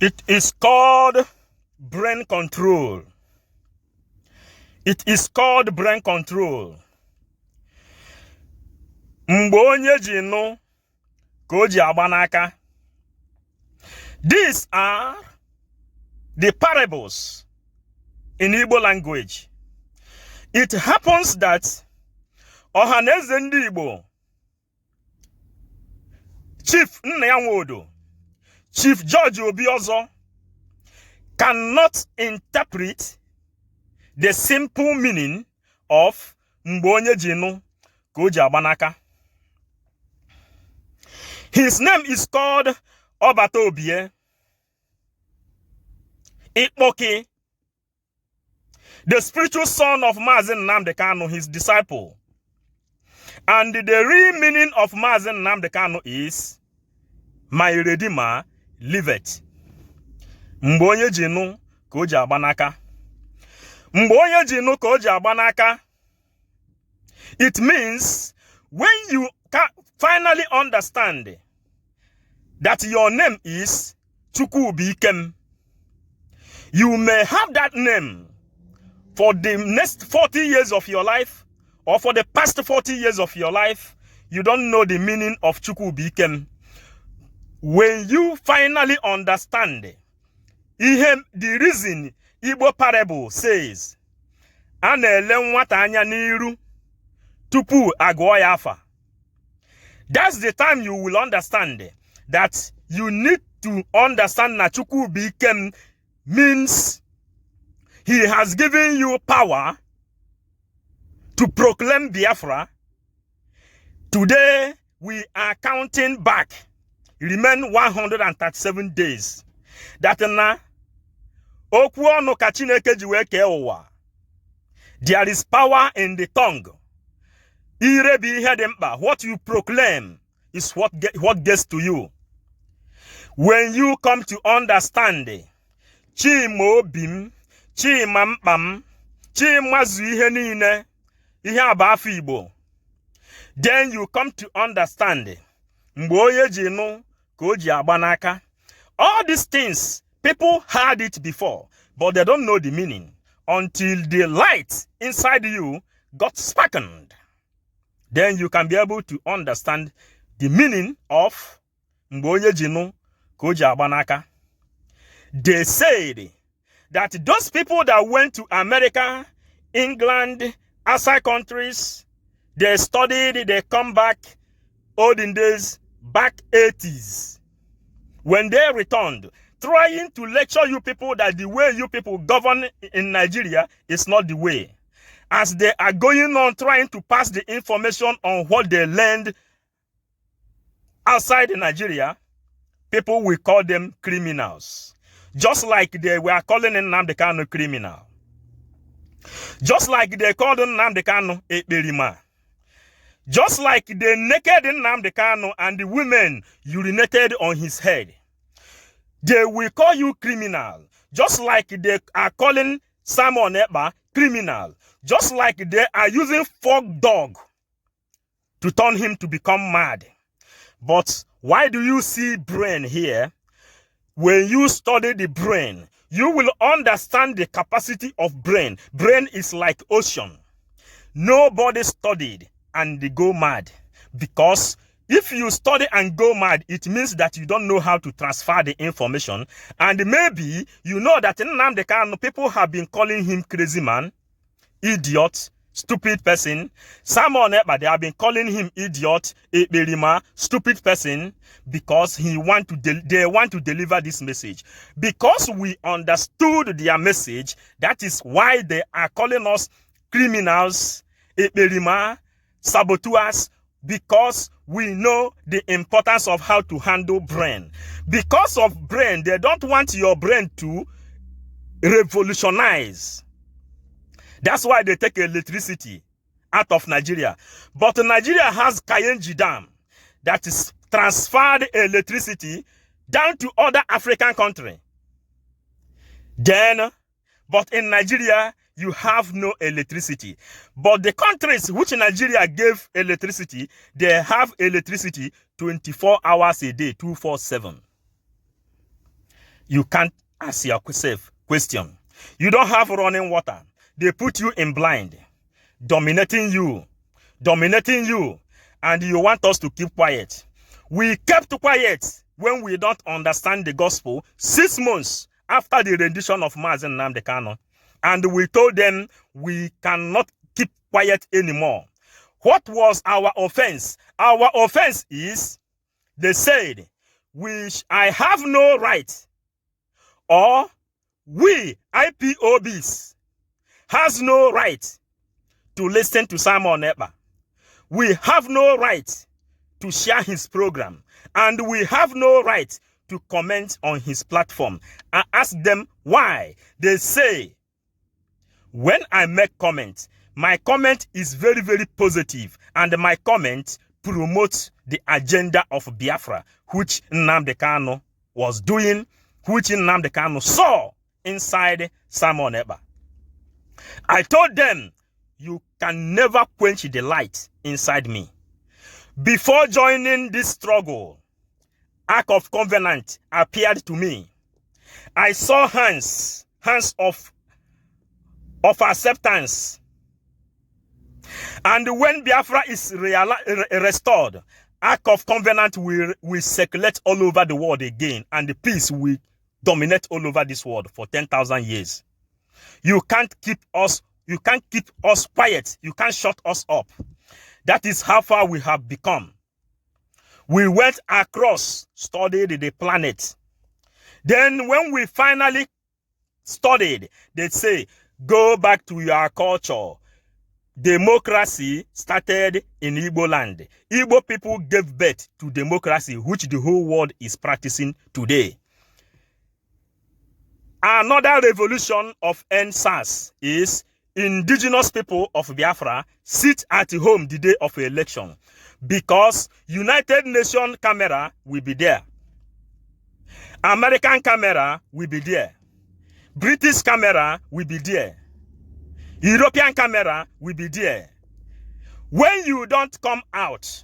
It is called brain control. It is called brain control. Mgbe onye ji nụ ka o ji agba n'aka. These are the parables in Igbo language. It happens that Ohaneze ndị Igbo, Chief Nna Chief George Obiozo, cannot interpret the simple meaning of mgbe onye ji nụ ka o ji agba n'aka. His name is called Obata Obie Ikpoki, the spiritual son of Mazi Nnamdi Kanu, his disciple. And the real meaning of Mazi Nnamdi Kanu is, my Redeemer liveth. Mgbe onye ji nụ ka o ji agba n'aka. Mgbe onye ji nụ ka o ji agba n'aka. It means when you can finally understand that your name is Chukwubikem, you may have that name for the next 40 years of your life, or for the past 40 years of your life. You don't know the meaning of Chukwubikem. When you finally understand the reason Igbo parable says, a na-ele nwata anya n'iru tupu agụọ ya afa. That's the time you will understand that you need to understand na Chukwubikem means he has given you power to proclaim Biafra. Today we are counting back. Remain 137 days. That na okwu ọnụ ka Chineke ji wee kee ụwa. There is power in the tongue. Ire bụ ihe dị mkpa. What you proclaim is what gets to you. When you come to understand Chima obim, Chima mkpam, Chimazu ihe niile, ihe aba afọ Igbo, then you come to understand mgbe onye ji nụ ka o ji agba n'aka. All these things, people heard it before, but they don't know the meaning until the light inside you got sparkened. Then you can be able to understand the meaning of mgbe onye ji nụ ka o ji agba n'aka. They said that those people that went to America, England, outside countries, they studied, they come back, olden days, back 80s. When they returned, trying to lecture you people that the way you people govern in Nigeria is not the way. As they are going on trying to pass the information on what they learned outside Nigeria, people will call them criminals. Just like they were calling Nnamdi Kanu criminal. Just like they called Nnamdi Kanu Ekperima. Just like they naked Nnamdi Kanu and the women urinated on his head. They will call you criminal. Just like they are calling Simon Ekpa criminal. Just like they are using fork dog to turn him to become mad. But why do you see brain here? When you study the brain, you will understand the capacity of brain. Brain is like ocean. Nobody studied and they go mad. Because if you study and go mad, it means that you don't know how to transfer the information. And maybe you know that in Nnamdi Kanu, people have been calling him crazy man, idiot, stupid person. Simon Ekpa, they have been calling him idiot, Ekperima, stupid person, because they want to deliver this message. Because we understood their message, that is why they are calling us criminals, Ekperima, saboteurs, because we know the importance of how to handle brain. Because of brain, they don't want your brain to revolutionize. That's why they take electricity out of Nigeria. But Nigeria has Kayenji Dam that is transferred electricity down to other African countries. Then, but in Nigeria, you have no electricity. But the countries which Nigeria gave electricity, they have electricity 24 hours a day, 247. You can't ask yourself question. You don't have running water. They put you in blind, dominating you, and you want us to keep quiet. We kept quiet when we don't understand the gospel 6 months after the rendition of Mazen Nnamdi Kanu. And we told them we cannot keep quiet anymore. What was our offense? Our offense is, they said, I have no right, or we IPOBs has no right to listen to Simon Ekpa. We have no right to share his program, and we have no right to comment on his platform. I asked them why. They say, when I make comments, my comment is very, very positive, and my comment promotes the agenda of Biafra, which Nnamdi Kanu was doing, which Nnamdi Kanu saw inside Simon Ekpa. I told them, you can never quench the light inside me. Before joining this struggle, Ark of Covenant appeared to me. I saw hands of acceptance. And when Biafra is restored, Ark of Covenant will circulate all over the world again, and the peace will dominate all over this world for 10,000 years. You can't keep us quiet. You can't shut us up. That is how far we have become. We went across, studied the planet. Then when we finally studied, they say, go back to your culture. Democracy started in Igbo land. Igbo people gave birth to democracy, which the whole world is practicing today. Another revolution of NSAS is indigenous people of Biafra sit at home the day of election, because United Nations camera will be there. American camera will be there. British camera will be there. European camera will be there. When you don't come out,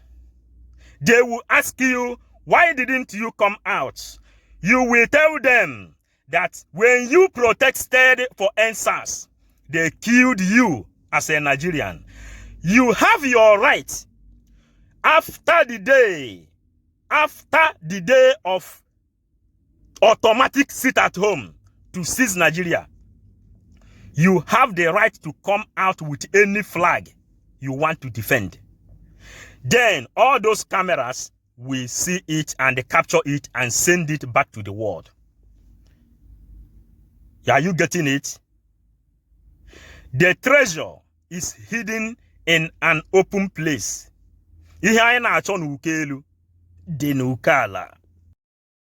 they will ask you, why didn't you come out? You will tell them that when you protested for NSAS, they killed you as a Nigerian. You have your right after the day of automatic sit at home to seize Nigeria. You have the right to come out with any flag you want to defend. Then all those cameras will see it and they capture it and send it back to the world. Are you getting it? The treasure is hidden in an open place. Ihe anyị na-achọ n'uke elu dị n'uke ala.